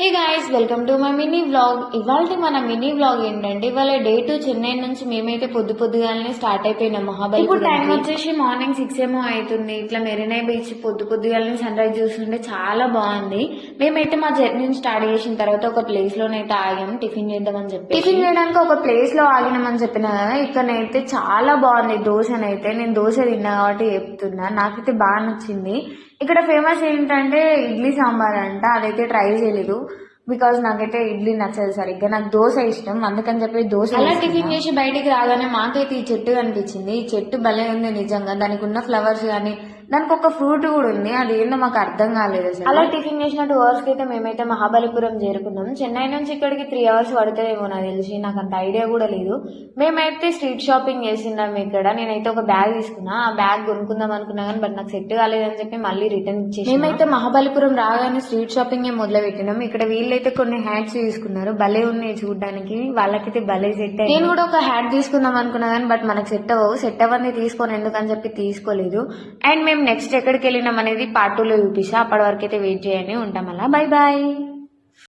Hey guys, welcome to my mini vlog. ఇవాళ మన mini vlog ఏంటంటే ఇవాళ డే 2 చెన్నై నుంచి మేమైతే పొద్దుగాలనే స్టార్ట్ అయిపోయినాం మహాబలి. ఇప్పుడు టైం వచ్చేసి మార్నింగ్ 6 ఏమో అవుతుంది. ఇట్లా మెరీనా బీచ్ పొద్దుగాలనే సన్ రైజ్ చూస్తుంటే చాలా బాగుంది. మేమైతే మా జర్నీని స్టార్ట్ చేసిన తర్వాత ఒక ప్లేస్ లోనైతే ఆగాం టిఫిన్ చేద్దామని చెప్పి. టిఫిన్ చేయడానికి ఒక ప్లేస్ లో ఆగినామని చెప్పిన కదా, ఇక్కడనైతే చాలా బాగుంది దోశనైతే. నేను దోశ తిన్నా కాబట్టి చెప్తున్నా, నాకైతే బాగా నచ్చింది. ఇక్కడ ఫేమస్ ఏంటంటే ఇడ్లీ సాంబార్ అంట, అదైతే ట్రై చేయలేదు బికాజ్ నాకైతే ఇడ్లీ నచ్చదు సరిగ్గా. నాకు దోశ ఇష్టం, అందుకని చెప్పి దోశ. అలా టిఫిన్ చేసి బయటికి రాగానే మాకైతే ఈ చెట్టు కనిపించింది. ఈ చెట్టు భలే ఉంది నిజంగా, దానికి ఉన్న ఫ్లవర్స్ కానీ దానికి ఒక ఫ్రూట్ కూడా ఉంది, అది ఏందో మాకు అర్థం కాలేదు అసలు. అలా టిఫిన్ చేసిన 2 hours కి అయితే మేమైతే మహాబలిపురం చేరుకున్నాం. చెన్నై నుంచి ఇక్కడికి 3 hours పడుతుందేమో నాకు తెలిసి, నాకు అంత ఐడియా కూడా లేదు. మేమైతే స్ట్రీట్ షాపింగ్ చేసినాం ఇక్కడ. నేనైతే ఒక బ్యాగ్ తీసుకున్నా, ఆ బ్యాగ్ కొనుక్కుందాం అనుకున్నా కానీ బట్ నాకు సెట్ కాలేదని చెప్పి మళ్ళీ రిటర్న్ ఇచ్చేసి మేమైతే మహాబలిపురం రాగానే స్ట్రీట్ షాపింగ్ మొదలు పెట్టినాం. ఇక్కడ వీళ్ళైతే కొన్ని హ్యాట్స్ తీసుకున్నారు, భలే ఉన్నాయి చూడడానికి, వాళ్ళకైతే భలే సెట్ అయ్యి. నేను కూడా ఒక హ్యాట్ తీసుకుందాం అనుకున్నా కానీ బట్ మనకు సెట్ అవ్వవు, సెట్ అవ్వని తీసుకోను ఎందుకని చెప్పి తీసుకోలేదు. అండ్ మేము నెక్స్ట్ ఎక్కడికి వెళ్ళినాం అనేది పార్ట్ 2 లో చూపిస్తా. అప్పటి వరకు అయితే వెయిట్ చేయని ఉంటాం. అలా బై బాయ్.